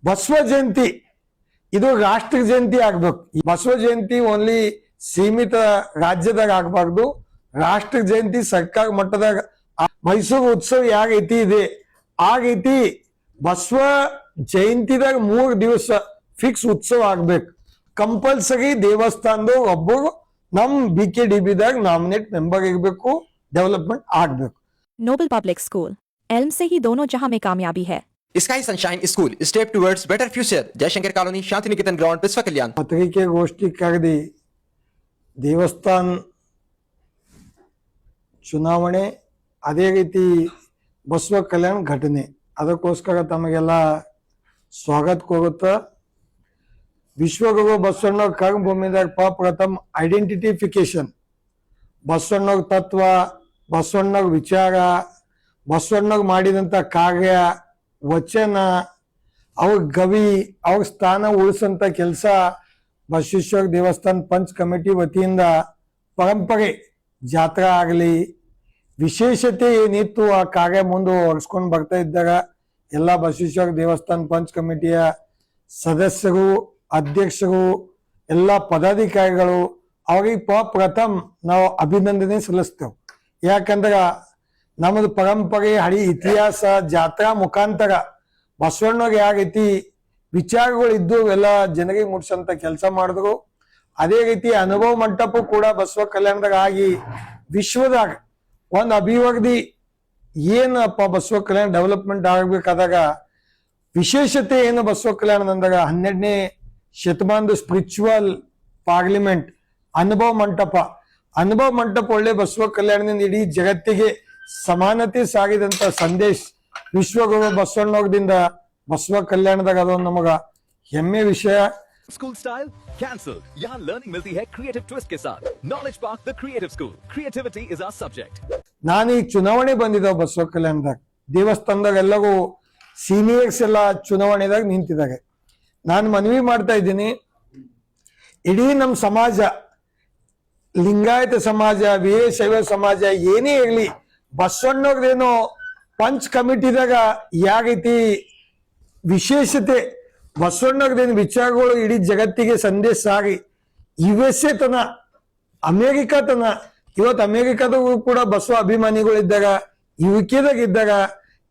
ಬಸವ ಜಯಂತಿ ಇದು ರಾಷ್ಟ್ರ ಜಯಂತಿ ಆಗ್ಬೇಕು. ಬಸವ ಜಯಂತಿ ಓನ್ಲಿ ಸೀಮಿತ ರಾಜ್ಯದಾಗ ಆಗ್ಬಾರ್ದು, ರಾಷ್ಟ್ರ ಜಯಂತಿ ಸರ್ಕಾರ ಮಟ್ಟದಾಗ. ಮೈಸೂರು ಉತ್ಸವ ಯಾಗೈತಿ ಇದೆ ಆಗೈತಿ, ಬಸವ ಜಯಂತಿದಾಗ 3 ದಿವಸ ಫಿಕ್ಸ್ ಉತ್ಸವ ಆಗ್ಬೇಕು. ಕಂಪಲ್ಸರಿ ದೇವಸ್ಥಾನದ ಒಬ್ಬರು ನಮ್ BKDBದಾಗ ನಾಮಿನೇಟ್ ಮೆಂಬರ್ ಇರಬೇಕು, ಡೆವಲಪ್ಮೆಂಟ್ ಆಗ್ಬೇಕು. नोबल पब्लिक स्कूल एल्म से ही दोनों जहां में कामयाबी है. Sky sunshine school step towards better future. Jaishankar colony, Shanti Niketan ground, Biswa Kalyan. ಪತ್ರಿಕೆಗೋಷ್ಠಿ ಕರೆದಿ ದೇವಸ್ಥಾನ ಚುನಾವಣೆ, ಅದೇ ರೀತಿ ಬಸವ ಕಲ್ಯಾಣ ಘಟನೆ, ಅದಕ್ಕೋಸ್ಕರ ತಮಗೆಲ್ಲ ಸ್ವಾಗತ ಕೋರುತ್ತ. ವಿಶ್ವಗುರು ಬಸವಣ್ಣವ್ರ ಕರ್ಮಭೂಮಿದಾಗ ಪ್ರಥಮ ಐಡೆಂಟಿಫಿಕೇಶನ್, ಬಸವಣ್ಣವ್ರ ತತ್ವ, ಬಸವಣ್ಣವ್ರ ವಿಚಾರ, ಬಸವಣ್ಣವ್ರು ಮಾಡಿದಂಥ ಕಾರ್ಯ ವಚನ, ಅವ್ರ ಗವಿ, ಅವ್ರ ಸ್ಥಾನ ಉಳಿಸಂತ ಕೆಲಸ ಬಸವೇಶ್ವರ ದೇವಸ್ಥಾನ ಪಂಚ್ ಕಮಿಟಿ ವತಿಯಿಂದ ಪರಂಪರೆ ಜಾತ್ರಾ ಆಗಲಿ, ವಿಶೇಷತೆ ಏನಿತ್ತು ಆ ಕಾರ್ಯ ಮುಂದುವರಿಸ್ಕೊಂಡು ಬರ್ತಾ ಇದ್ದಾಗ ಎಲ್ಲ ಬಸವೇಶ್ವರ ದೇವಸ್ಥಾನ ಪಂಚ್ ಕಮಿಟಿಯ ಸದಸ್ಯರು, ಅಧ್ಯಕ್ಷರು, ಎಲ್ಲ ಪದಾಧಿಕಾರಿಗಳು ಅವ್ರಿಗೆ ಪ್ರಥಮ ನಾವು ಅಭಿನಂದನೆ ಸಲ್ಲಿಸ್ತೇವೆ. ಯಾಕಂದ್ರ ನಮ್ಮದು ಪರಂಪರೆ, ಹಳಿ ಇತಿಹಾಸ, ಜಾತ್ರಾ ಮುಖಾಂತರ ಬಸವಣ್ಣವ್ರಿಗೆ ಯಾವ ರೀತಿ ವಿಚಾರಗಳು ಇದ್ದು ಎಲ್ಲ ಜನರಿಗೆ ಮುಟ್ಸಂತ ಕೆಲಸ ಮಾಡಿದ್ರು. ಅದೇ ರೀತಿ ಅನುಭವ ಮಂಟಪ ಕೂಡ ಬಸವ ಕಲ್ಯಾಣದಾಗ ಆಗಿ ವಿಶ್ವದಾಗ ಒಂದು ಅಭಿವೃದ್ಧಿ ಏನಪ್ಪ ಬಸವ ಕಲ್ಯಾಣ ಡೆವಲಪ್ಮೆಂಟ್ ಆಗಬೇಕಾದಾಗ ವಿಶೇಷತೆ ಏನು ಬಸವ ಕಲ್ಯಾಣ ಅಂದಾಗ 12ನೇ ಶತಮಾನದ ಸ್ಪಿರಿಚುವಲ್ ಪಾರ್ಲಿಮೆಂಟ್ ಅನುಭವ ಮಂಟಪ. ಅನುಭವ ಮಂಟಪ ಒಳ್ಳೆ ಬಸವ ಕಲ್ಯಾಣದಿಂದ ಇಡೀ ಜಗತ್ತಿಗೆ ಸಮಾನತೆ ಸಾಗಿದಂತ ಸಂದೇಶ ವಿಶ್ವಗುರು ಬಸವಣ್ಣವ್ರದಿಂದ ಬಸವ ಕಲ್ಯಾಣದಾಗ ಅದೊಂದು ನಮಗ ಹೆಮ್ಮೆ ವಿಷಯ. स्कूल स्टाइल कैंसिल, यहाँ लर्निंग मिलती है क्रिएटिव ट्विस्ट के साथ. Knowledge park the creative school, creativity is our subject. ನಾನು ಈ ಚುನಾವಣೆ ಬಂದಿದ್ದಾವ ಬಸವ ಕಲ್ಯಾಣದಾಗ, ದೇವಸ್ಥಾನದಾಗ ಎಲ್ಲರೂ ಸೀನಿಯರ್ಸ್ ಎಲ್ಲ ಚುನಾವಣೆದಾಗ ನಿಂತಿದ್ದಾರೆ. ನಾನು ಮನವಿ ಮಾಡ್ತಾ ಇದ್ದೀನಿ, ಇಡೀ ನಮ್ಮ ಸಮಾಜ, ಲಿಂಗಾಯತ ಸಮಾಜ, ವೀರಶೈವ ಸಮಾಜ ಏನೇ ಇರಲಿ, ಬಸವಣ್ಣವ್ರದೇನೋ ಪಂಚ್ ಕಮಿಟಿದಾಗ ಯಾವ ರೀತಿ ವಿಶೇಷತೆ, ಬಸವಣ್ಣವ್ರದೇನು ವಿಚಾರಗಳು ಇಡೀ ಜಗತ್ತಿಗೆ ಸಂದೇಶ ಸಾಗಿ USA ತನ, ಅಮೇರಿಕಾ ತನ, ಇವತ್ತು ಅಮೇರಿಕಾದಾಗೂ ಕೂಡ ಬಸವ ಅಭಿಮಾನಿಗಳು ಇದ್ದಾಗ, UK ಇದ್ದಾಗ,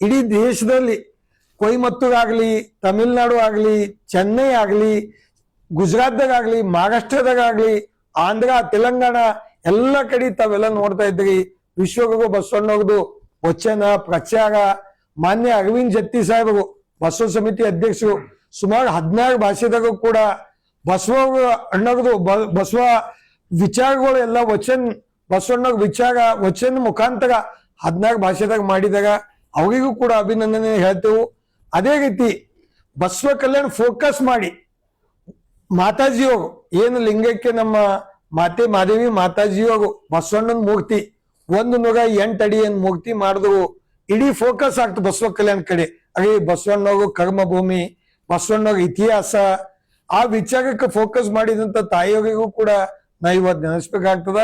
ಇಡೀ ದೇಶದಲ್ಲಿ ಕೊಯಮತ್ತೂರ್ ಆಗ್ಲಿ, ತಮಿಳ್ನಾಡು ಆಗ್ಲಿ, ಚೆನ್ನೈ ಆಗ್ಲಿ, ಗುಜರಾತ್ದಾಗ ಆಗ್ಲಿ, ಮಹಾರಾಷ್ಟ್ರದಾಗ ಆಗ್ಲಿ, ಆಂಧ್ರ, ತೆಲಂಗಾಣ ಎಲ್ಲ ಕಡೆ ತಾವೆಲ್ಲ ನೋಡ್ತಾ ಇದ್ರಿ. ವಿಶ್ವಗುರು ಬಸವಣ್ಣವ್ರದು ವಚನ ಪ್ರಚಾರ, ಮಾನ್ಯ ಅರವಿಂದ್ ಜತ್ತಿ ಸಾಹೇಬರು ಬಸವ ಸಮಿತಿ ಅಧ್ಯಕ್ಷರು ಸುಮಾರು 16 ಭಾಷೆದಾಗೂ ಕೂಡ ಬಸವ ಅಣ್ಣವ್ರದು ಬಸವ ವಿಚಾರಗಳು ಎಲ್ಲ ಬಸವಣ್ಣವ್ರ ವಿಚಾರ ವಚನ ಮುಖಾಂತರ 16 ಭಾಷೆದಾಗ ಮಾಡಿದಾಗ ಅವರಿಗೂ ಕೂಡ ಅಭಿನಂದನೆ ಹೇಳ್ತೇವೆ. ಅದೇ ರೀತಿ ಬಸವ ಕಲ್ಯಾಣ ಫೋಕಸ್ ಮಾಡಿ ಮಾತಾಜಿಯವರು ಏನು ಲಿಂಗಕ್ಕೆ ನಮ್ಮ ಮಾತೆ ಮಾದೇವಿ ಮಾತಾಜಿಯವರು ಬಸವಣ್ಣನ ಮೂರ್ತಿ 108 ಅಡಿ ಏನ್ ಮೂರ್ತಿ ಮಾಡಿದ್ರು, ಇಡೀ ಫೋಕಸ್ ಆಗ್ತು ಬಸವ ಕಲ್ಯಾಣ ಕಡೆ. ಅದೇ ಬಸವಣ್ಣವ್ರ ಕರ್ಮಭೂಮಿ, ಬಸವಣ್ಣವ್ರ ಇತಿಹಾಸ, ಆ ವಿಚಾರಕ್ಕೆ ಫೋಕಸ್ ಮಾಡಿದಂತ ತಾಯಿಯವರಿಗೂ ಕೂಡ ನಾ ಇವತ್ತು ನೆನೆಸ್ಬೇಕಾಗ್ತದ.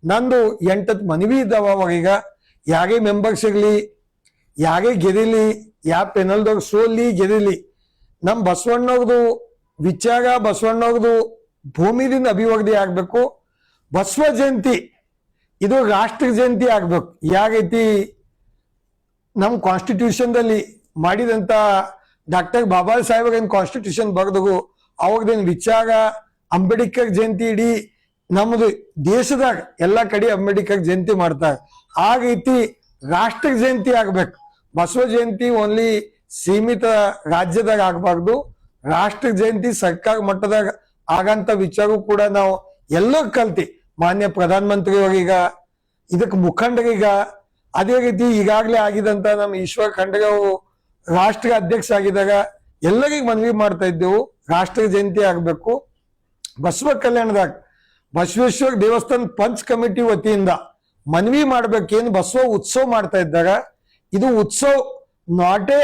ನಂದು 8 ಮನವಿ ಇದ್ದಾವ ಅವಾಗೀಗ, ಯಾರೇ ಮೆಂಬರ್ಸ್ ಇರ್ಲಿ, ಯಾರೇ ಗೆದಿಲಿ, ಯಾವ ಪೆನಲ್ದವ್ರು ಸೋಲಿ ಗೆದಿಲಿ, ನಮ್ ಬಸವಣ್ಣವ್ರದು ವಿಚಾರ, ಬಸವಣ್ಣವ್ರದು ಭೂಮಿದಿಂದ ಅಭಿವೃದ್ಧಿ ಆಗ್ಬೇಕು. ಬಸವ ಜಯಂತಿ ಇದು ರಾಷ್ಟ್ರ ಜಯಂತಿ ಆಗ್ಬೇಕು. ಯಾವ ರೀತಿ ನಮ್ ಕಾನ್ಸ್ಟಿಟ್ಯೂಷನ್ದಲ್ಲಿ ಮಾಡಿದಂತ ಡಾಕ್ಟರ್ ಬಾಬಾ ಸಾಹೇಬ್ ಏನ್ ಕಾನ್ಸ್ಟಿಟ್ಯೂಷನ್ ಬರೆದು ಅವ್ರದೇನ್ ವಿಚಾರ, ಅಂಬೇಡ್ಕರ್ ಜಯಂತಿ ಇಡೀ ನಮ್ದು ದೇಶದಾಗ ಎಲ್ಲ ಕಡೆ ಅಂಬೇಡ್ಕರ್ ಜಯಂತಿ ಮಾಡ್ತಾರೆ. ಆ ರೀತಿ ರಾಷ್ಟ್ರ ಜಯಂತಿ ಆಗ್ಬೇಕು. ಬಸವ ಜಯಂತಿ ಓನ್ಲಿ ಸೀಮಿತ ರಾಜ್ಯದಾಗ ಆಗ್ಬಾರ್ದು, ರಾಷ್ಟ್ರ ಜಯಂತಿ ಸರ್ಕಾರ ಮಟ್ಟದಾಗ ಆಗಂತ ವಿಚಾರ ಕೂಡ ನಾವು ಎಲ್ಲೋ ಕಲ್ತಿ ಮಾನ್ಯ ಪ್ರಧಾನಮಂತ್ರಿಯವರೀಗ, ಇದಕ್ಕೆ ಮುಖಂಡರೀಗ, ಅದೇ ರೀತಿ ಈಗಾಗಲೇ ಆಗಿದಂತ ನಮ್ಮ ಈಶ್ವರ್ ಖಂಡ್ರೆ ಅವರು ರಾಷ್ಟ್ರ ಅಧ್ಯಕ್ಷ ಆಗಿದಾಗ ಎಲ್ಲರಿಗೂ ಮನವಿ ಮಾಡ್ತಾ ಇದ್ದೆವು, ರಾಷ್ಟ್ರ ಜಯಂತಿ ಆಗ್ಬೇಕು. ಬಸವ ಕಲ್ಯಾಣದಾಗ ಬಸವೇಶ್ವರ ದೇವಸ್ಥಾನ ಪಂಚ್ ಕಮಿಟಿ ವತಿಯಿಂದ ಮನವಿ ಮಾಡ್ಬೇಕೇನು, ಬಸವ ಉತ್ಸವ ಮಾಡ್ತಾ ಇದ್ದಾಗ ಇದು ಉತ್ಸವ ನಾಟೇ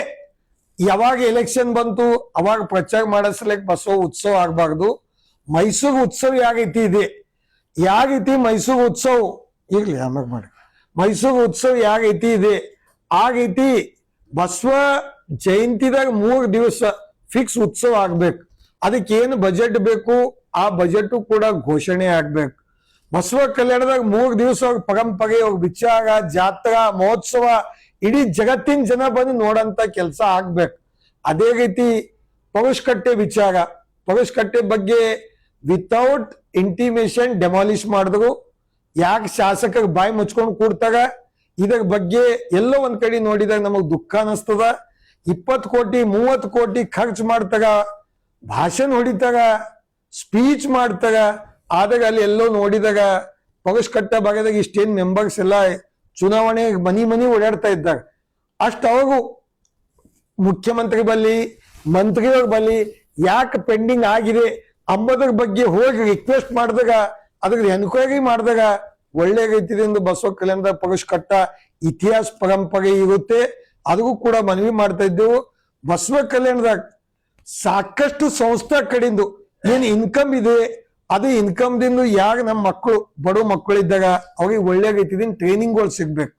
ಯಾವಾಗ ಎಲೆಕ್ಷನ್ ಬಂತು ಅವಾಗ ಪ್ರಚಾರ ಮಾಡಿಸ್ಲಿಕ್ಕೆ ಬಸವ ಉತ್ಸವ ಆಗ್ಬಾರ್ದು. ಮೈಸೂರು ಉತ್ಸವ ಯಾಗೈತಿ ಇದೆ, ಯಾಗೈತಿ ಮೈಸೂರು ಉತ್ಸವ ಇರ್ಲಿ ಆಮ್ಯಾಗ ಮಾಡಿ, ಮೈಸೂರು ಉತ್ಸವ ಯಾಗೈತಿ ಇದೆ ಆಗೈತಿ. ಬಸವ ಜಯಂತಿದಾಗ 3 ದಿವಸ ಫಿಕ್ಸ್ ಉತ್ಸವ ಆಗ್ಬೇಕು. ಅದಕ್ಕೆ ಏನು ಬಜೆಟ್ ಬೇಕು ಆ ಬಜೆಟ್ ಕೂಡ ಘೋಷಣೆ ಆಗ್ಬೇಕು. ಬಸವ ಕಲ್ಯಾಣದಾಗ 3 ದಿವಸ ಪರಂಪರೆ ವಿಚಾರ, ಜಾತ್ರಾ, ಮಹೋತ್ಸವ ಇಡೀ ಜಗತ್ತಿನ ಜನ ಬಂದು ನೋಡಂತ ಕೆಲಸ ಆಗ್ಬೇಕು. ಅದೇ ರೀತಿ ಪರುಷ್ಕಟ್ಟೆ ವಿಚಾರ, ಪರುಷ್ಕಟ್ಟೆ ಬಗ್ಗೆ ವಿತೌಟ್ ಇಂಟಿಮೇಷನ್ ಡೆಮಾಲಿಷ್ ಮಾಡಿದ್ರು. ಯಾಕೆ ಶಾಸಕರು ಬಾಯಿ ಮುಚ್ಕೊಂಡು ಕೂಡ್ತಾಗ, ಇದರ ಬಗ್ಗೆ ಎಲ್ಲೋ ಒಂದ್ ಕಡೆ ನೋಡಿದಾಗ ನಮಗ್ ದುಃಖ ಅನಿಸ್ತದ. 20 ಕೋಟಿ 30 ಕೋಟಿ ಖರ್ಚು ಮಾಡ್ತಾಗ, ಭಾಷಣ ಹೊಡಿತಾಗ, ಸ್ಪೀಚ್ ಮಾಡ್ತಾಗ. ಆದಾಗ ಅಲ್ಲಿ ಎಲ್ಲೋ ನೋಡಿದಾಗ ಪರುಷ್ಕಟ್ಟ ಭಾಗದಾಗ ಇಷ್ಟೇನ್ ಮೆಂಬರ್ಸ್ ಎಲ್ಲ ಚುನಾವಣೆ ಮನಿ ಓಡಾಡ್ತಾ ಇದ್ದಾಗ ಅಷ್ಟು ಅವಾಗೂ ಮುಖ್ಯಮಂತ್ರಿ ಬಲ್ಲಿ, ಮಂತ್ರಿಯವ್ರ ಬಲ್ಲಿ ಯಾಕೆ ಪೆಂಡಿಂಗ್ ಆಗಿದೆ ಅಂಬೋದ್ರ ಬಗ್ಗೆ ಹೋಗಿ ರಿಕ್ವೆಸ್ಟ್ ಮಾಡಿದಾಗ, ಅದ್ರ ಎನ್ಕ್ವೈರಿ ಮಾಡಿದಾಗ ಒಳ್ಳೆ ರೀತಿಯಿಂದ ಬಸವ ಕಲ್ಯಾಣದ ಪರುಷ್ಕಟ್ಟ ಇತಿಹಾಸ ಪರಂಪರೆ ಇರುತ್ತೆ. ಅದಕ್ಕೂ ಕೂಡ ಮನವಿ ಮಾಡ್ತಾ ಇದ್ದೆವು. ಬಸವ ಕಲ್ಯಾಣದಾಗ ಸಾಕಷ್ಟು ಸಂಸ್ಥಾ ಕಡೆಯಿಂದ ಏನ್ ಇನ್ಕಮ್ ಇದೆ, ಅದು ಇನ್ಕಮ್ ದಿಂದ ಯಾರು ನಮ್ಮ ಮಕ್ಕಳು ಬಡ ಮಕ್ಕಳಿದ್ದಾಗ ಅವ್ರಿಗೆ ಒಳ್ಳೆ ರೀತಿಯಿಂದ ಟ್ರೈನಿಂಗ್ಗಳು ಸಿಗ್ಬೇಕು.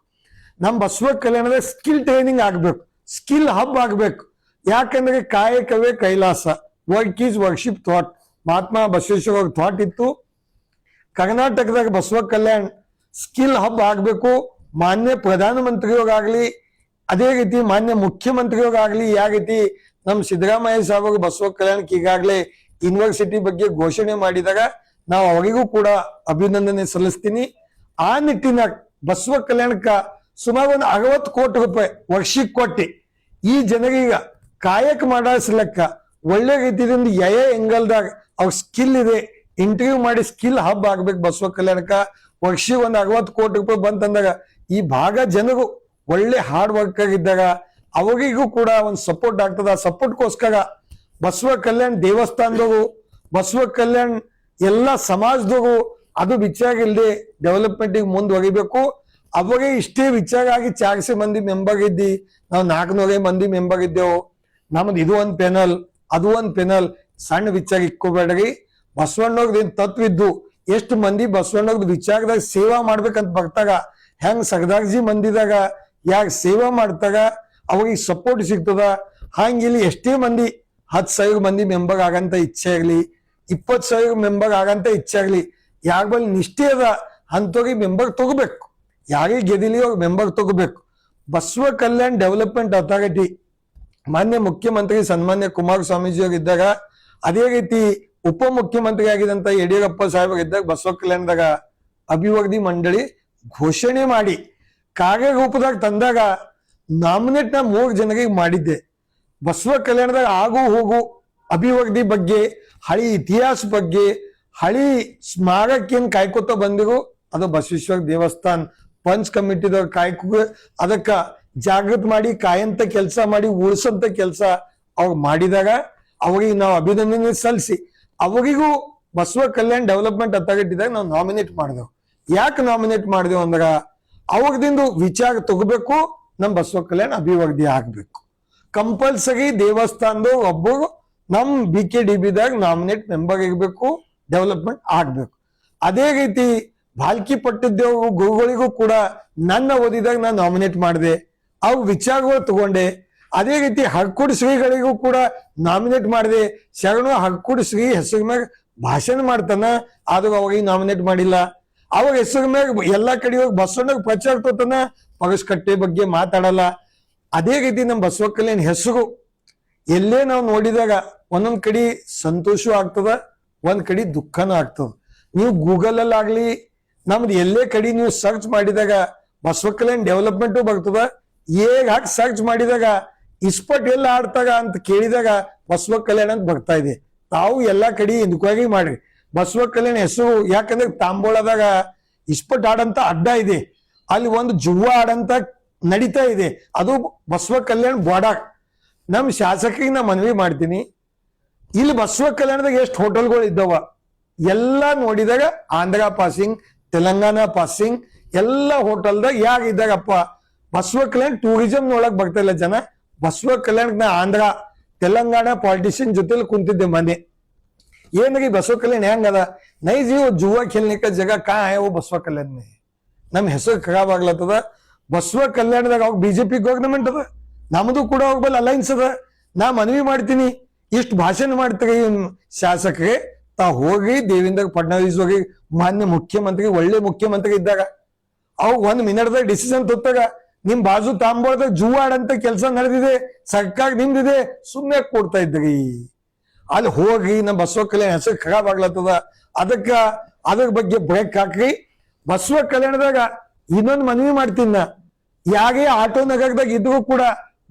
ನಮ್ಮ ಬಸವ ಕಲ್ಯಾಣದ ಸ್ಕಿಲ್ ಟ್ರೈನಿಂಗ್ ಆಗ್ಬೇಕು, ಸ್ಕಿಲ್ ಹಬ್ ಆಗ್ಬೇಕು. ಯಾಕಂದ್ರೆ ಕಾಯಕವೇ ಕೈಲಾಸ, work is worship thought. Mahatma Basaveshwara thought ಇತ್ತು. ಕರ್ನಾಟಕದಾಗ ಬಸವ ಕಲ್ಯಾಣ್ ಸ್ಕಿಲ್ ಹಬ್ ಆಗ್ಬೇಕು. ಮಾನ್ಯ ಪ್ರಧಾನಮಂತ್ರಿಯೋಗಾಗ್ಲಿ, ಅದೇ ರೀತಿ ಮಾನ್ಯ ಮುಖ್ಯಮಂತ್ರಿಯೋಗಾಗ್ಲಿ, ಯಾವ ರೀತಿ ನಮ್ ಸಿದ್ದರಾಮಯ್ಯ ಸಾಹೇಬ್ ಬಸವ ಕಲ್ಯಾಣಕ್ಕೆ ಈಗಾಗಲೇ ಯೂನಿವರ್ಸಿಟಿ ಬಗ್ಗೆ ಘೋಷಣೆ ಮಾಡಿದಾಗ ನಾವು ಅವರಿಗೂ ಕೂಡ ಅಭಿನಂದನೆ ಸಲ್ಲಿಸ್ತೀನಿ. ಆ ನಿಟ್ಟಿನಾಗ ಬಸವ ಕಲ್ಯಾಣಕ್ಕ ಸುಮಾರು ಒಂದು 60 ಕೋಟಿ ರೂಪಾಯಿ ವರ್ಷಕ್ಕೆ ಕೊಟ್ಟಿ ಈ ಜನರೀಗ ಕಾಯಕ ಮಾಡಿಸ್ಲಕ್ಕ ಒಳ್ಳೆ ರೀತಿಯಿಂದ ಎಂಗಲ್ದಾಗ ಅವ್ರ ಸ್ಕಿಲ್ ಇದೆ, ಇಂಟರ್ವ್ಯೂ ಮಾಡಿ ಸ್ಕಿಲ್ ಹಬ್ ಆಗ್ಬೇಕು ಬಸವ ಕಲ್ಯಾಣಕ್ಕ. ವರ್ಷಕ್ಕೆ ಒಂದು 60 ಕೋಟಿ ರೂಪಾಯಿ ಬಂತಂದಾಗ ಈ ಭಾಗ ಜನರು ಒಳ್ಳೆ ಹಾರ್ಡ್ ವರ್ಕ್ ಆಗಿದ್ದಾಗ ಅವರಿಗೂ ಕೂಡ ಒಂದು ಸಪೋರ್ಟ್ ಆಗ್ತದ. ಸಪೋರ್ಟ್ಗೋಸ್ಕರ ಬಸವ ಕಲ್ಯಾಣ್ ದೇವಸ್ಥಾನದವರು, ಬಸವ ಕಲ್ಯಾಣ್ ಎಲ್ಲ ಸಮಾಜದವರು ಅದು ವಿಚಾರ ಇಲ್ಲದೆ ಡೆವಲಪ್ಮೆಂಟ್ ಮುಂದುವರಿಬೇಕು. ಅವಾಗೆ ಇಷ್ಟೇ ವಿಚಾರ ಆಗಿ 400 ಮಂದಿ ಮೆಂಬರ್ ಇದ್ದಿ, ನಾವು 400 ಮಂದಿ ಮೆಂಬರ್ ಇದ್ದೆವು. ನಮ್ದು ಇದು ಒಂದ್ ಪೆನಲ್, ಅದು ಒಂದ್ ಪೆನಲ್, ಸಣ್ಣ ವಿಚಾರ ಇಕ್ಕೋಬೇಡ್ರಿ. ಬಸವಣ್ಣವ್ರದ್ದು ಏನ್ ತತ್ವ ಇದ್ದು, ಎಷ್ಟು ಮಂದಿ ಬಸವಣ್ಣವ್ರದ್ದು ವಿಚಾರದಾಗ ಸೇವಾ ಮಾಡ್ಬೇಕಂತ ಬರ್ತಾಗ, ಹೆಂಗ್ ಸಗದಾರ್ಜಿ ಮಂದಿದಾಗ ಯಾಕೆ ಸೇವಾ ಮಾಡ್ತಾಗ ಅವಾಗ ಸಪೋರ್ಟ್ ಸಿಗ್ತದ. ಹಂಗಿಲ್ಲಿ ಎಷ್ಟೇ ಮಂದಿ 10,000 ಮಂದಿ ಮೆಂಬರ್ ಆಗಂತ ಇಚ್ಛೆ ಆಗ್ಲಿ, 20,000 ಮೆಂಬರ್ ಆಗಂತ ಇಚ್ಛೆ ಆಗ್ಲಿ, ಯಾರ ಬಳಿ ನಿಷ್ಠೆ ಅದ ಅಂತವ್ರಿಗೆ ಮೆಂಬರ್ ತಗೋಬೇಕು. ಯಾರಿಗೆ ಗೆದಿಲಿ ಅವ್ರಿಗೆ ಮೆಂಬರ್ ತಗೋಬೇಕು. ಬಸವ ಕಲ್ಯಾಣ್ ಡೆವಲಪ್ಮೆಂಟ್ ಅಥಾರಿಟಿ ಮಾನ್ಯ ಮುಖ್ಯಮಂತ್ರಿ ಸನ್ಮಾನ್ಯ ಕುಮಾರಸ್ವಾಮೀಜಿ ಅವರು ಇದ್ದಾಗ, ಅದೇ ರೀತಿ ಉಪ ಮುಖ್ಯಮಂತ್ರಿ ಆಗಿದಂತ ಯಡಿಯೂರಪ್ಪ ಸಾಹೇಬರು ಇದ್ದಾಗ ಬಸವ ಕಲ್ಯಾಣದಾಗ ಅಭಿವೃದ್ಧಿ ಮಂಡಳಿ ಘೋಷಣೆ ಮಾಡಿ ಕಾರ್ಯರೂಪದಾಗ ತಂದಾಗ ನಾಮಿನೇಟ್ ನಾ 3 ಜನರಿಗೆ ಮಾಡಿದ್ದೆ. ಬಸವ ಕಲ್ಯಾಣದಾಗ ಆಗು ಹೋಗು ಅಭಿವೃದ್ಧಿ ಬಗ್ಗೆ, ಹಳಿ ಇತಿಹಾಸ ಬಗ್ಗೆ, ಹಳಿ ಸ್ಮಾರಕೇನ್ ಕಾಯ್ಕೋತ ಬಂದಿರು ಅದು ಬಸವೇಶ್ವರ ದೇವಸ್ಥಾನ ಪಂಚ್ ಕಮಿಟಿದವ್ರ ಕಾಯ್ಕೊ ಅದಕ್ಕ ಜಾಗೃತ ಮಾಡಿ ಕಾಯಂತ ಕೆಲಸ ಮಾಡಿ ಉಳಿಸಂತ ಕೆಲಸ ಅವ್ರು ಮಾಡಿದಾಗ ಅವ್ರಿಗೆ ನಾವು ಅಭಿನಂದನೆ ಸಲ್ಲಿಸಿ ಅವರಿಗೂ ಬಸವ ಕಲ್ಯಾಣ್ ಡೆವಲಪ್ಮೆಂಟ್ ಅಥಾರಿಟಿದಾಗ ನಾವು ನಾಮಿನೇಟ್ ಮಾಡಿದೆವು. ಯಾಕೆ ನಾಮಿನೇಟ್ ಮಾಡಿದೆವು ಅಂದಾಗ ಅವ್ರದಿಂದ ವಿಚಾರ ತಗೋಬೇಕು, ನಮ್ ಬಸವ ಕಲ್ಯಾಣ್ ಅಭಿವೃದ್ಧಿ ಆಗ್ಬೇಕು. ಕಂಪಲ್ಸರಿ ದೇವಸ್ಥಾನದ ಒಬ್ಬರು ನಮ್ BKDBದಾಗ ನಾಮಿನೇಟ್ ಮೆಂಬರ್ ಇರ್ಬೇಕು, ಡೆವಲಪ್ಮೆಂಟ್ ಆಗ್ಬೇಕು. ಅದೇ ರೀತಿ ಭಾಲ್ಕಿ ಪಟ್ಟಿದ್ದೇವು ಗುರುಗಳಿಗೂ ಕೂಡ ನನ್ನ ಓದಿದಾಗ ನಾನು ನಾಮಿನೇಟ್ ಮಾಡಿದೆ, ಅವ್ರ ವಿಚಾರಗಳು ತಗೊಂಡೆ. ಅದೇ ರೀತಿ ಹರ್ಕುಡ್ ಶ್ರೀಗಳಿಗೂ ಕೂಡ ನಾಮಿನೇಟ್ ಮಾಡಿದೆ. ಶರಣು ಹರ್ಕುಡ್ ಶ್ರೀ ಹೆಸರು ಮ್ಯಾಗ ಭಾಷಣ ಮಾಡ್ತಾನ, ಆದ್ರೂ ಅವಾಗ ನಾಮಿನೇಟ್ ಮಾಡಿಲ್ಲ. ಅವಾಗ ಹೆಸರು ಮ್ಯಾಗ ಎಲ್ಲಾ ಕಡೆ ಹೋಗಿ ಬಸವಣ್ಣಗೆ ಪ್ರಚಾರ ತೋತಾನ, ಪರುಷ್ಕಟ್ಟೆ ಬಗ್ಗೆ ಮಾತಾಡಲ್ಲ. ಅದೇ ರೀತಿ ನಮ್ಮ ಬಸವ ಕಲ್ಯಾಣ್ ಹೆಸರು ಎಲ್ಲೇ ನಾವು ನೋಡಿದಾಗ ಒಂದೊಂದ್ ಕಡೆ ಸಂತೋಷ ಆಗ್ತದ, ಒಂದ್ ಕಡೆ ದುಃಖನೂ ಆಗ್ತದ. ನೀವು ಗೂಗಲ್ ಅಲ್ಲಿ ಆಗ್ಲಿ ನಮ್ದು ಎಲ್ಲೇ ಕಡೆ ನೀವು ಸರ್ಚ್ ಮಾಡಿದಾಗ ಬಸವ ಕಲ್ಯಾಣ್ ಡೆವಲಪ್ಮೆಂಟು ಬರ್ತದ. ಹಾಕಿ ಸರ್ಚ್ ಮಾಡಿದಾಗ ಇಸ್ಪಟ್ ಎಲ್ಲ ಆಡ್ತಾಗ ಅಂತ ಕೇಳಿದಾಗ ಬಸವ ಕಲ್ಯಾಣ್ ಅಂತ ಬರ್ತಾ ಇದೆ. ತಾವು ಎಲ್ಲಾ ಕಡೆ ಎನ್ಕ್ವೈರಿ ಮಾಡ್ರಿ. ಬಸವ ಕಲ್ಯಾಣ್ ಹೆಸರು ಯಾಕಂದ್ರೆ ತಾಂಬೋಳದಾಗ ಇಸ್ಪಟ್ ಆಡಂತ ಅಡ್ಡ ಇದೆ, ಅಲ್ಲಿ ಒಂದು ಜುವ್ವ ಆಡಂತ ನಡೀತಾ ಇದೆ, ಅದು ಬಸವ ಕಲ್ಯಾಣ್ ಬೋಡಾಕ್. ನಮ್ ಶಾಸಕರಿಗೆ ನಾ ಮನವಿ ಮಾಡ್ತೀನಿ, ಇಲ್ಲಿ ಬಸವ ಕಲ್ಯಾಣದಾಗ ಎಷ್ಟು ಹೋಟೆಲ್ಗಳು ಇದ್ದಾವ ಎಲ್ಲ ನೋಡಿದಾಗ ಆಂಧ್ರ ಪಾಸಿಂಗ್, ತೆಲಂಗಾಣ ಪಾಸಿಂಗ್ ಎಲ್ಲ ಹೋಟೆಲ್ದಾಗ ಯಾರು ಇದ್ದಾಗಪ್ಪ ಬಸವ ಕಲ್ಯಾಣ್ ಟೂರಿಸಂ ನೋಡಕ್ ಬರ್ತಾ ಇಲ್ಲ ಜನ. ಬಸವ ಕಲ್ಯಾಣ್ ನಾ ಆಂಧ್ರ ತೆಲಂಗಾಣ ಪಾಲಿಟಿಷಿಯನ್ ಜೊತೆಲಿ ಕುಂತಿದ್ದೆ ಮನೆ. ಏನ್ರಿ ಬಸವ ಕಲ್ಯಾಣ್ ಹೆಂಗದ ನೈ ಜೀವ ಜುವಾ ಖೇಲ್ನಿಕ ಜಗ ಕಾ ಹೈ वो ಬಸವ ಕಲ್ಯಾಣ್ में. ನಮ್ ಹೆಸರು ಖರಾಬ್ ಆಗ್ಲತ್ತದ. ಬಸವ ಕಲ್ಯಾಣದಾಗ ಅವಾಗ BJP ಗವರ್ನಮೆಂಟ್ ಅದ, ನಮ್ದು ಕೂಡ ಹೋಗ್ಬಲ್ಲ ಅಲೈನ್ಸ್ ಅದ. ನಾ ಮನವಿ ಮಾಡ್ತೀನಿ, ಇಷ್ಟು ಭಾಷಣ ಮಾಡ್ತೀರಿ ಶಾಸಕರೇ, ತಾ ಹೋಗಿ ದೇವೇಂದ್ರ ಫಡ್ನವೀಸ್ ಹೋಗಿ ಮಾನ್ಯ ಮುಖ್ಯಮಂತ್ರಿ, ಒಳ್ಳೆ ಮುಖ್ಯಮಂತ್ರಿ ಇದ್ದಾಗ ಅವ್ 1 ಮಿನಿಟ್ದಾಗ ಡಿಸಿಷನ್ ತೊತ್ತಾಗ ನಿಮ್ ಬಾಜು ತಾಂಬೋಳದಾಗ ಜೂವಾಡಂತ ಕೆಲಸ ನಡೆದಿದೆ, ಸರ್ಕಾರ ನಿಮ್ದಿದೆ, ಸುಮ್ಮನೆ ಕೊಡ್ತಾ ಇದ್ರಿ. ಅಲ್ಲಿ ಹೋಗಿ ನಮ್ಮ ಬಸವ ಕಲ್ಯಾಣ ಹೆಸರು ಖರಾಬ್ ಆಗ್ಲತ್ತದ, ಅದ್ರ ಬಗ್ಗೆ ಬ್ರೇಕ್ ಹಾಕ್ರಿ. ಬಸವ ಕಲ್ಯಾಣದಾಗ ಇನ್ನೊಂದು ಮನವಿ ಮಾಡ್ತೀನಿ ನಾ, ಯಾರೇ ಆಟೋ ನಗರದಾಗ ಇದ್ರು ಕೂಡ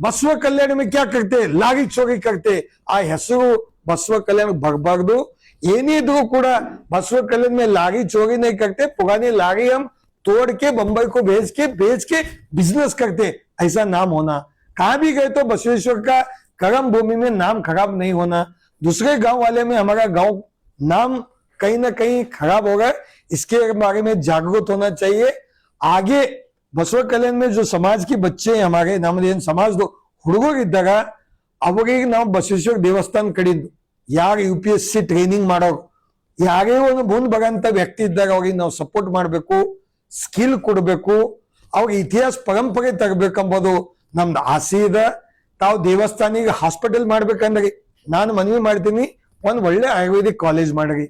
ಬಸವ ಕಲ್ಯಾಣ में क्या करते, लागी चोरी करते, ಆ ಹೆಸರು ಬಸವ ಕಲ್ಯಾಣ ಬರಬಾರ್ದು. ಏನೇ ಇದ್ರು ಕೂಡ बसवा कल्याण में लागी चोरी नहीं करते, पुरानी लागी हम तोड़ के बंबई को भेज के बिजनेस करते, ऐसा नाम होना. कहां भी गए तो बसवेश्वर का कर्म भूमि में नाम खराब नहीं होना. दूसरे गांव वाले में हमारा गांव नाम कहीं ना कहीं खराब होगा, इसके बारे में जागरूक होना चाहिए. आगे बसवा कल्याण में जो समाज की बच्चे हैं हमारे ನಮ್ಮದೇನು ಸಮಾಜದ ಹುಡುಗರು ಇದ್ದಾಗ ಅವರಿಗೆ ನಾವು ಬಸವೇಶ್ವರ ದೇವಸ್ಥಾನ ಕಡೆಯಿಂದ ಯಾರು UPSC ಟ್ರೈನಿಂಗ್ ಮಾಡೋರು, ಯಾರೇ ಒಂದು ಮುಂದೆ ಬರಂತ ವ್ಯಕ್ತಿ ಇದ್ದಾಗ ಅವ್ರಿಗೆ ನಾವು ಸಪೋರ್ಟ್ ಮಾಡಬೇಕು, ಸ್ಕಿಲ್ ಕೊಡಬೇಕು, ಅವ್ರಿಗೆ ಇತಿಹಾಸ ಪರಂಪರೆ ತರಬೇಕಂಬೋದು ನಮ್ದು ಆಸೆ ಇದೆ. ತಾವು ದೇವಸ್ಥಾನಿಗೆ ಹಾಸ್ಪಿಟಲ್ ಮಾಡ್ಬೇಕಂದ್ರೆ ನಾನು ಮನವಿ ಮಾಡ್ತೀನಿ, ಒಂದ್ ಒಳ್ಳೆ ಆಯುರ್ವೇದಿಕ್ ಕಾಲೇಜ್ ಮಾಡ್ರಿ,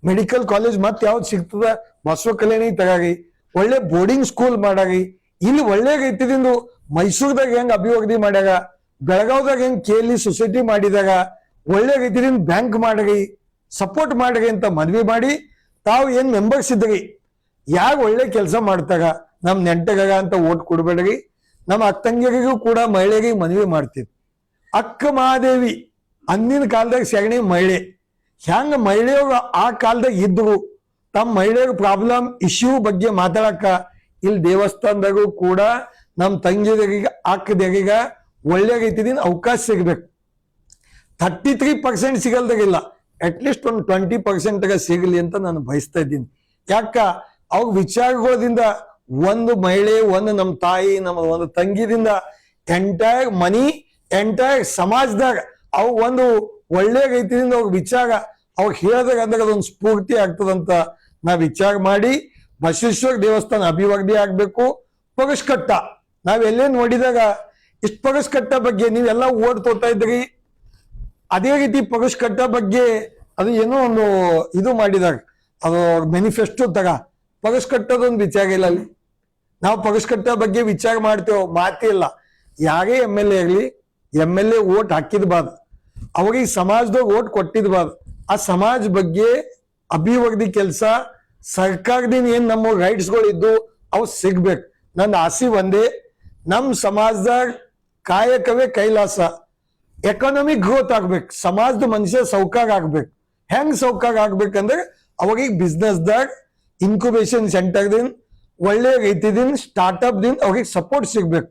ಮೆಡಿಕಲ್ ಕಾಲೇಜ್ ಮತ್ತೆ ಯಾವ್ದು ಸಿಗ್ತದ ಬಸವ ಕಲ್ಯಾಣಿ ತಗಾರಿ, ಒಳ್ಳೆ ಬೋರ್ಡಿಂಗ್ ಸ್ಕೂಲ್ ಮಾಡಾರಿ. ಇಲ್ಲಿ ಒಳ್ಳೆ ರೀತಿಯಿಂದ ಮೈಸೂರದಾಗ ಹೆಂಗ್ ಅಭಿವೃದ್ಧಿ ಮಾಡ್ಯಾರ, ಬೆಳಗಾವ್ದಾಗ ಹೆಂಗ್ KLE ಸೊಸೈಟಿ ಮಾಡಿದಾಗ ಒಳ್ಳೆ ರೀತಿಯಿಂದ ಬ್ಯಾಂಕ್ ಮಾಡ್ರಿ, ಸಪೋರ್ಟ್ ಮಾಡ್ರಿ ಅಂತ ಮನವಿ ಮಾಡಿ, ತಾವು ಏನ್ ಮೆಂಬರ್ಸ್ ಇದ್ರಿ ಯಾರು ಒಳ್ಳೆ ಕೆಲಸ ಮಾಡ್ತಾರ ನಮ್ ನೆಂಟಗಾಗ ಅಂತ ಓಟ್ ಕೊಡ್ಬೇಡ್ರಿ. ನಮ್ಮ ಅಕ್ಕಂಗಿರಿಗೂ ಕೂಡ ಮಹಿಳೆಯರಿಗೆ ಮನವಿ ಮಾಡ್ತೀವಿ, ಅಕ್ಕ ಮಹಾದೇವಿ ಅಂದಿನ ಕಾಲದಾಗ ಸಗಣಿ ಮಹಿಳೆ, ಹೆಂಗ ಮಹಿಳೆಯರು ಆ ಕಾಲದಾಗ ಇದ್ರು ತಮ್ಮ ಮಹಿಳೆಯರ ಪ್ರಾಬ್ಲಮ್ ಇಶ್ಯೂ ಬಗ್ಗೆ ಮಾತಾಡಕ ಇಲ್ಲಿ ದೇವಸ್ಥಾನದಾಗೂ ಕೂಡ ನಮ್ ತಂಗಿಯರಿಗೆ ಅಕ್ಕದರಿಗೆ ಒಳ್ಳೆ ರೀತಿಯಿಂದ ಅವಕಾಶ ಸಿಗ್ಬೇಕು. 33% ಸಿಗಲ್ದಾಗಿಲ್ಲ, ಅಟ್ಲೀಸ್ಟ್ ಒಂದು 20% ಸಿಗಲಿ ಅಂತ ನಾನು ಬಯಸ್ತಾ ಇದ್ದೀನಿ. ಯಾಕ ಅವ್ರ ವಿಚಾರಗಳಿಂದ ಒಂದು ಮಹಿಳೆ, ಒಂದು ನಮ್ಮ ತಾಯಿ, ನಮ್ಮ ಒಂದು ತಂಗಿದಿಂದ ಎಂಟೈರ್ ಮನಿ, ಎಂಟೈರ್ ಸಮಾಜದಾಗ ಅವು ಒಂದು ಒಳ್ಳೆ ರೀತಿಯಿಂದ ಅವ್ರ ವಿಚಾರ ಅವ್ರು ಹೇಳಿದಾಗ ಅಂದಾಗ ಅದೊಂದು ಸ್ಫೂರ್ತಿ ಆಗ್ತದಂತ ನಾವ್ ವಿಚಾರ ಮಾಡಿ ಬಸವೇಶ್ವರ ದೇವಸ್ಥಾನ ಅಭಿವೃದ್ಧಿ ಆಗ್ಬೇಕು. ಪಗಸ್ಕಟ್ಟ ನಾವೆಲ್ಲೇ ನೋಡಿದಾಗ ಇಷ್ಟ ಪಗಸ್ಕಟ್ಟ ಬಗ್ಗೆ ನೀವೆಲ್ಲ ಓಡ್ ತೋತಾ ಇದ್ರಿ, ಅದೇ ರೀತಿ ಪಗಸ್ಕಟ್ಟ ಬಗ್ಗೆ ಅದು ಏನೋ ಒಂದು ಇದು ಮಾಡಿದಾಗ ಅದು ಮ್ಯಾನಿಫೆಸ್ಟೋ ಪಗಸ್ಕಟ್ಟದೊಂದು ವಿಚಾರ ಇಲ್ಲ. ಅಲ್ಲಿ ನಾವು ಪಗಸ್ಕಟ್ಟ ಬಗ್ಗೆ ವಿಚಾರ ಮಾಡ್ತೇವೆ, ಮಾತೇ ಇಲ್ಲ. ಯಾರೇ MLA ಆಗ್ಲಿ, MLA ಓಟ್ ಹಾಕಿದ್ಬಾರ್ದು, ಅವ್ರಿಗೆ ಸಮಾಜದಾಗ ಓಟ್ ಕೊಟ್ಟಿದ್ಬಾರ್ದು. ಆ ಸಮಾಜ ಬಗ್ಗೆ ಅಭಿವೃದ್ಧಿ ಕೆಲಸ ಸರ್ಕಾರದಿಂದ ಏನ್ ನಮ್ಮ ರೈಟ್ಸ್ಗಳು ಇದ್ದು ಅವು ಸಿಗ್ಬೇಕು. ನನ್ನ ಆಸೆ ಒಂದೇ, ನಮ್ ಸಮಾಜದಾಗ ಕಾಯಕವೇ ಕೈಲಾಸ, ಎಕಾನಮಿ ಗ್ರೋತ್ ಆಗ್ಬೇಕು, ಸಮಾಜದ ಮನುಷ್ಯ ಸೌಕಾರ ಆಗ್ಬೇಕು. ಹೆಂಗ್ ಸೌಕಾರ ಆಗ್ಬೇಕಂದ್ರೆ ಅವಾಗ ಬಿಸ್ನೆಸ್ದಾಗ ಇನ್ಕ್ಯುಬೇಷನ್ ಸೆಂಟರ್ದಿಂದ ಒಳ್ಳೆ ರೀತಿದಿಂದ ಸ್ಟಾರ್ಟ್ಅಪ್ ದಿಂದ ಅವ್ರಿಗೆ ಸಪೋರ್ಟ್ ಸಿಗ್ಬೇಕು.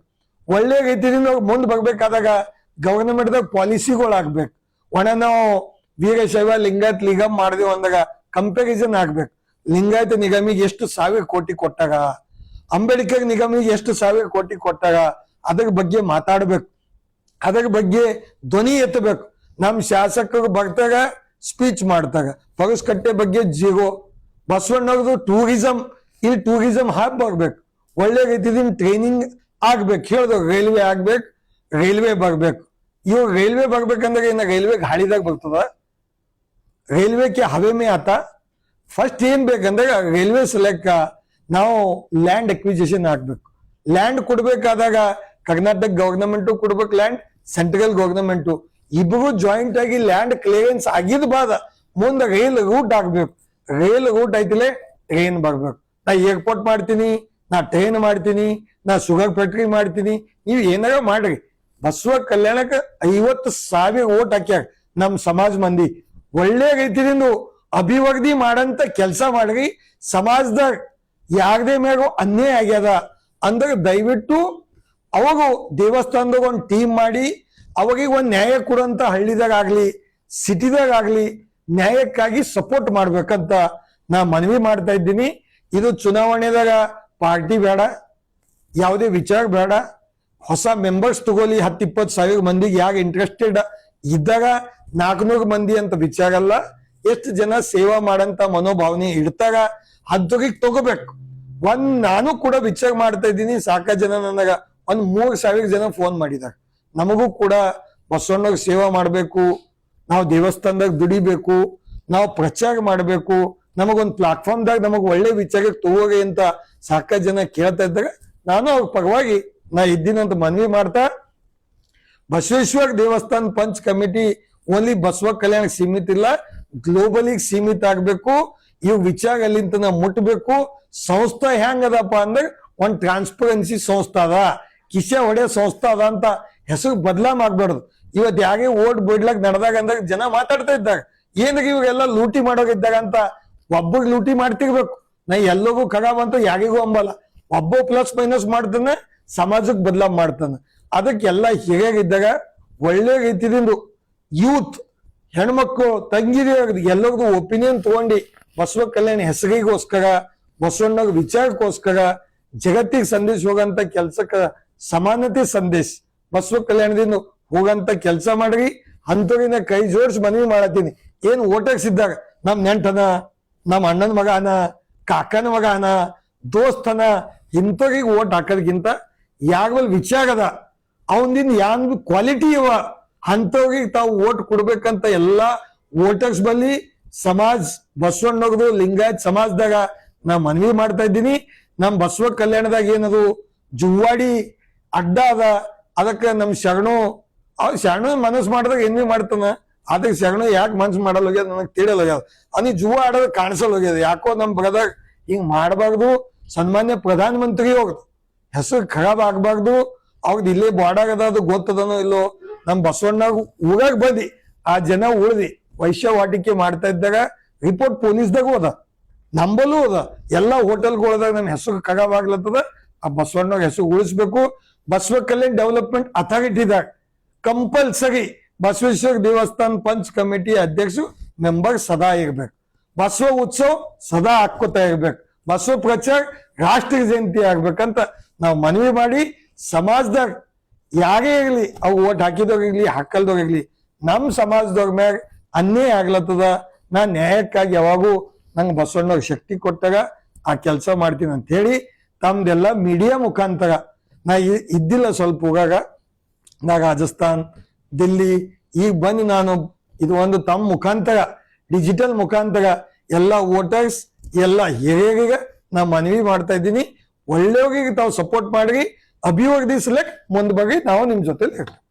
ಒಳ್ಳೆ ರೀತಿಯಿಂದ ಅವ್ರಿಗೆ ಮುಂದೆ ಬರ್ಬೇಕಾದಾಗ ಗವರ್ನಮೆಂಟ್ದಾಗ ಪಾಲಿಸಿಗಳು ಆಗ್ಬೇಕು. ಒಣ ನಾವು ವೀರಶೈವ ಲಿಂಗಾಯತ್ ನಿಗಮ್ ಮಾಡಿದೆವು ಅಂದಾಗ ಕಂಪ್ಯಾರಿಸನ್ ಆಗ್ಬೇಕು. ಲಿಂಗಾಯತ ನಿಗಮಿಗೆ ಎಷ್ಟು 1000 ಕೋಟಿ ಕೊಟ್ಟಾಗ, ಅಂಬೇಡ್ಕರ್ ನಿಗಮಿಗೆ ಎಷ್ಟು 1000 ಕೋಟಿ ಕೊಟ್ಟಾಗ, ಅದ್ರ ಬಗ್ಗೆ ಮಾತಾಡ್ಬೇಕು, ಅದ್ರ ಬಗ್ಗೆ ಧ್ವನಿ ಎತ್ತಬೇಕು. ನಮ್ ಶಾಸಕರು ಬರ್ತಾಗ ಸ್ಪೀಚ್ ಮಾಡ್ತಾಗ ಪಗಸ್ಕಟ್ಟೆ ಬಗ್ಗೆ ಜೀರೋ. ಬಸವಣ್ಣವ್ರದ್ದು ಟೂರಿಸಂ, ಇಲ್ಲಿ ಟೂರಿಸಂ ಹಬ್ ಬರ್ಬೇಕು, ಒಳ್ಳೆ ರೀತಿಯಿಂದ ಟ್ರೈನಿಂಗ್ ಆಗ್ಬೇಕು. ಹೇಳ್ದು ರೈಲ್ವೆ ಆಗ್ಬೇಕು, ರೈಲ್ವೆ ಬರ್ಬೇಕು. ಇವಾಗ ರೈಲ್ವೆ ಬರ್ಬೇಕಂದ್ರೆ ಇನ್ನ ರೈಲ್ವೆ ಗಾಳಿದಾಗ ಬರ್ತದ, ರೈಲ್ವೆ ಕೆ ಹವೆ ಮೇ ಆತ. ಫಸ್ಟ್ ಏನ್ ಬೇಕಂದ್ರೆ ರೈಲ್ವೆ ಸೆಲೆಕ್ಟ್ ನಾವು ಲ್ಯಾಂಡ್ ಎಕ್ವಿಜಿಷನ್ ಆಗ್ಬೇಕು. ಲ್ಯಾಂಡ್ ಕೊಡ್ಬೇಕಾದಾಗ ಕರ್ನಾಟಕ ಗವರ್ನಮೆಂಟು ಕೊಡ್ಬೇಕು ಲ್ಯಾಂಡ್, ಸೆಂಟ್ರಲ್ ಗವರ್ನಮೆಂಟು ಇಬ್ಬರು ಜಾಯಿಂಟ್ ಆಗಿ ಲ್ಯಾಂಡ್ ಕ್ಲಿಯರೆನ್ಸ್ ಆಗಿದ್ ಬಾದ ಮುಂದೆ ರೈಲ್ ರೂಟ್ ಆಗ್ಬೇಕು. ರೈಲ್ ರೂಟ್ ಐತಿಲೆ ಟ್ರೈನ್ ಬರ್ಬೇಕು. ನಾ ಏರ್ಪೋರ್ಟ್ ಮಾಡ್ತೀನಿ, ನಾ ಟ್ರೈನ್ ಮಾಡ್ತೀನಿ, ನಾ ಶುಗರ್ ಫ್ಯಾಕ್ಟ್ರಿ ಮಾಡ್ತೀನಿ, ನೀವು ಏನಾರ ಮಾಡ್ರಿ. ಬಸವ ಕಲ್ಯಾಣಕ್ಕೆ 50,000 ಓಟ್ ಹಾಕ್ಯಾರ ನಮ್ ಸಮಾಜ ಮಂದಿ. ಒಳ್ಳೆ ರೀತಿಯಿಂದ ಅಭಿವೃದ್ಧಿ ಮಾಡಂತ ಕೆಲಸ ಮಾಡ್ರಿ. ಸಮಾಜದಾಗ ಯಾರದೇ ಮ್ಯಾಗ ಅನ್ಯಾಯ ಆಗ್ಯದ ಅಂದ್ರೆ ದಯವಿಟ್ಟು ಅವಾಗ ದೇವಸ್ಥಾನದಾಗ ಒಂದು ಟೀಮ್ ಮಾಡಿ ಅವಾಗ ಒಂದ್ ನ್ಯಾಯ ಕೊಡುವಂತ ಹಳ್ಳಿದಾಗ ಆಗ್ಲಿ ಸಿಟಿದಾಗ ಆಗ್ಲಿ ನ್ಯಾಯಕ್ಕಾಗಿ ಸಪೋರ್ಟ್ ಮಾಡ್ಬೇಕಂತ ನಾ ಮನವಿ ಮಾಡ್ತಾ ಇದ್ದೀನಿ. ಇದು ಚುನಾವಣೆದಾಗ ಪಾರ್ಟಿ ಬೇಡ, ಯಾವುದೇ ವಿಚಾರ ಬೇಡ, ಹೊಸ ಮೆಂಬರ್ಸ್ ತಗೋಲಿ. 10-20 ಸಾವಿರ ಮಂದಿಗೆ ಯಾರು ಇಂಟ್ರೆಸ್ಟೆಡ್ ಇದ್ದಾಗ 400 ಮಂದಿ ಅಂತ ವಿಚಾರ ಅಲ್ಲ, ಎಷ್ಟು ಜನ ಸೇವಾ ಮಾಡಂತ ಮನೋಭಾವನೆ ಇಡ್ತಾಗ ಅಂತವ್ರಿಗೆ ತಗೋಬೇಕು. ನಾನು ಕೂಡ ವಿಚಾರ ಮಾಡ್ತಾ ಇದ್ದೀನಿ. ಸಾಕಷ್ಟು ಜನ ನನಗ 3,000 ಜನ ಫೋನ್ ಮಾಡಿದಾಗ ನಮಗೂ ಕೂಡ ಬಸವಣ್ಣವ್ರ ಸೇವಾ ಮಾಡ್ಬೇಕು, ನಾವು ದೇವಸ್ಥಾನದಾಗ ದುಡಿಬೇಕು, ನಾವು ಪ್ರಚಾರ ಮಾಡಬೇಕು, ನಮಗೊಂದು ಪ್ಲಾಟ್ಫಾರ್ಮ್ದಾಗ ನಮಗ್ ಒಳ್ಳೆ ವಿಚಾರಕ್ಕೆ ತಗೋರಿ ಅಂತ ಸಾಕಷ್ಟು ಜನ ಕೇಳ್ತಾ ಇದ್ದಾಗ ನಾನು ಅವ್ರ ಪರವಾಗಿ ನಾ ಇದ್ದೀನಂತ ಮನವಿ ಮಾಡ್ತಾ, ಬಸವೇಶ್ವರ ದೇವಸ್ಥಾನ ಪಂಚ್ ಕಮಿಟಿ ಓನ್ಲಿ ಬಸವ ಕಲ್ಯಾಣ ಸೀಮಿತ ಇಲ್ಲ, ಗ್ಲೋಬಲಿಗೆ ಸೀಮಿತ ಆಗ್ಬೇಕು. ಇವ್ ವಿಚಾರ ಅಲ್ಲಿಂತ ನಾವು ಮುಟ್ಬೇಕು. ಸಂಸ್ಥಾ ಹೆಂಗ್ ಅದಪ್ಪ ಅಂದ್ರೆ ಒಂದ್ ಟ್ರಾನ್ಸ್ಪರೆನ್ಸಿ ಸಂಸ್ಥಾ ಅದ, ಕಿಸೆ ಹೊಡೆ ಸಂಸ್ಥಾ ಅದ ಅಂತ ಹೆಸರು ಬದಲಾಗ್ಬಾರ್ದು. ಇವತ್ ಯಾಕೆ ಓಟ್ ಬಿಡ್ಲಕ್ ನಡೆದಾಗ ಅಂದ್ರೆ ಜನ ಮಾತಾಡ್ತಾ ಇದ್ದಾಗ ಏನ್ರಿ ಇವ್ರೆಲ್ಲ ಲೂಟಿ ಮಾಡೋಗಿದ್ದಾಗ ಅಂತ ಒಬ್ಬಗ್ ಲೂಟಿ ಮಾಡ್ತಿರ್ಬೇಕು. ನಾ ಎಲ್ಲರಿಗೂ ಖರಾಬ್ ಅಂತ ಯಾರಿಗೂ ಅಂಬಲ್ಲ. ಒಬ್ಬ ಪ್ಲಸ್ ಮೈನಸ್ ಮಾಡ್ತಾನೆ, ಸಮಾಜಕ್ಕೆ ಬದಲಾವ್ ಮಾಡ್ತಾನೆ. ಅದಕ್ಕೆಲ್ಲ ಹಿರಿಯರಿದ್ದಾಗ ಒಳ್ಳೆ ರೀತಿಯಿಂದ ಯೂತ್ ಹೆಣ್ಮಕ್ಳು ತಂಗಿರಿಯವ್ರದ್ದು ಎಲ್ಲರದು ಒಪಿನಿಯನ್ ತಗೊಂಡು ಬಸವ ಕಲ್ಯಾಣ ಹೆಸರಿಗೋಸ್ಕರ, ಬಸವಣ್ಣವ್ರ ವಿಚಾರಕ್ಕೋಸ್ಕರ ಜಗತ್ತಿಗೆ ಸಂದೇಶ ಹೋಗಂತ ಕೆಲ್ಸಕ್ಕ ಸಮಾನತೆ ಸಂದೇಶ ಬಸವ ಕಲ್ಯಾಣದಿಂದ ಹೋಗಂತ ಕೆಲಸ ಮಾಡ್ರಿ. ಅಂತವ್ರಿನ ಕೈ ಜೋಡಿಸಿ ಮನವಿ ಮಾಡತ್ತೀನಿ. ಏನ್ ಓಟಕ್ಸಿದ್ದಾಗ ನಮ್ ನೆಂಟನ, ನಮ್ ಅಣ್ಣನ ಮಗ ಅನ, ಕಾಕನ ಮಗ ಅನ, ದೋಸ್ತನ, ಇಂಥವ್ರಿಗೆ ಓಟ್ ಹಾಕೋದಕ್ಕಿಂತ ಯಾಗವಲ್ ವಿಚಾರ ಅದ ಅವನಿಂದ ಯಾನ್ ಕ್ವಾಲಿಟಿ ಇವ ಅಂತವ್ರಿಗೆ ತಾವು ಓಟ್ ಕೊಡ್ಬೇಕಂತ ಎಲ್ಲಾ ವೋಟರ್ಸ್ ಬಲ್ಲಿ ಸಮಾಜ್ ಬಸವಣ್ಣವ್ರದು ಲಿಂಗಾಯತ್ ಸಮಾಜದಾಗ ನಾ ಮನವಿ ಮಾಡ್ತಾ ಇದ್ದೀನಿ. ನಮ್ ಬಸವ ಕಲ್ಯಾಣದಾಗ ಏನದು ಜುವ್ವಾಡಿ ಅಡ್ಡ ಅದ, ಅದಕ್ಕೆ ನಮ್ ಶರಣು ಮನಸ್ಸು ಮಾಡಿದಾಗ ಏನೇ ಮಾಡ್ತಾನ, ಅದಕ್ಕೆ ಶರಣು ಯಾಕೆ ಮನ್ಸು ಮಾಡಲ್ಲ ಹೋಗ್ಯದ ನನಗೆ ತಿಳಿಯಲ್ಲ ಹೋಗ್ಯದ. ಅವ್ನಿಗೆ ಜುವ ಆಡೋದು ಕಾಣಿಸಲ್ಲ ಹೋಗ್ಯದ. ಯಾಕೋ ನಮ್ ಬ್ರದರ್ ಹಿಂಗ್ ಮಾಡಬಾರ್ದು. ಸನ್ಮಾನ್ಯ ಪ್ರಧಾನ ಮಂತ್ರಿ ಹೋಗ್ದು ಹೆಸರು ಖರಾಬ್ ಆಗ್ಬಾರ್ದು. ಅವ್ರದ್ದು ಇಲ್ಲೇ ಬಾಡಾಗದ ಅದು ಗೊತ್ತದನೋ ಇಲ್ಲೋ, ನಮ್ ಬಸವಣ್ಣ ಊರಾಗ ಬಂದಿ ಆ ಜನ ಉಳ್ದಿ ವೈಶ್ಯವಾಟಿಕೆ ಮಾಡ್ತಾ ಇದ್ದಾಗ ರಿಪೋರ್ಟ್ ಪೊಲೀಸ್ದಾಗ ಹೋದ, ನಂಬಲ್ಲೂ ಹೋದ. ಎಲ್ಲಾ ಹೋಟೆಲ್ಗಳದಾಗ ನಮ್ ಹೆಸರು ಖರಾಬ್ ಆಗ್ಲತ್ತದ. ಆ ಬಸವಣ್ಣ ಹೆಸರು ಉಳಿಸ್ಬೇಕು. ಬಸವ ಕಲ್ಯಾಣ್ ಡೆವಲಪ್ಮೆಂಟ್ ಅಥಾರಿಟಿದಾಗ ಕಂಪಲ್ಸರಿ ಬಸವೇಶ್ವರ ದೇವಸ್ಥಾನ ಪಂಚ್ ಕಮಿಟಿ ಅಧ್ಯಕ್ಷರು ಮೆಂಬರ್ ಸದಾ ಇರ್ಬೇಕು. ಬಸವ ಉತ್ಸವ ಸದಾ ಹಾಕೋತಾ ಇರ್ಬೇಕು. ಬಸವ ಪ್ರಚಾರ ರಾಷ್ಟ್ರೀಯ ಜಯಂತಿ ಆಗ್ಬೇಕಂತ ನಾವು ಮನವಿ ಮಾಡಿ, ಸಮಾಜದಾಗ ಯಾರೇ ಇರ್ಲಿ, ಅವು ಓಟ್ ಹಾಕಿದವ್ರಿರ್ಲಿ ಹಾಕಲ್ದವ್ರಿರ್ಲಿ, ನಮ್ ಸಮಾಜದವ್ರ ಮ್ಯಾಗ ಅನ್ಯಾಯ ಆಗ್ಲತ್ತದ. ನಾ ನ್ಯಾಯಕ್ಕಾಗಿ ಯಾವಾಗೂ ನಂಗೆ ಬಸವಣ್ಣವ್ರ ಶಕ್ತಿ ಕೊಟ್ಟಾಗ ಆ ಕೆಲಸ ಮಾಡ್ತೀನಿ ಅಂತ ಹೇಳಿ ತಮ್ದೆಲ್ಲ ಮೀಡಿಯಾ ಮುಖಾಂತರ ನಾ ಇದ್ದಿಲ್ಲ ಸ್ವಲ್ಪ ಹೋಗಾಗ, ನಾ ರಾಜಸ್ಥಾನ್, ದಿಲ್ಲಿ ಈಗ ಬಂದು ನಾನು ಇದು ಒಂದು ತಮ್ಮ ಮುಖಾಂತರ ಡಿಜಿಟಲ್ ಮುಖಾಂತರ ಎಲ್ಲ ವೋಟರ್ಸ್ ಎಲ್ಲ ಹಿರಿಯರಿಗೆ ನಾ ಮನವಿ ಮಾಡ್ತಾ ಇದ್ದೀನಿ. ಒಳ್ಳೆಯವ್ರಿಗೆ ತಾವು ಸಪೋರ್ಟ್ ಮಾಡಿ ಅಭಿವೃದ್ಧಿಸಲಿಕ್ಕೆ ಮುಂದೆ ಬಗ್ಗೆ ನಾವು ನಿಮ್ ಜೊತೆಲಿ ಇರ್ತೀವಿ.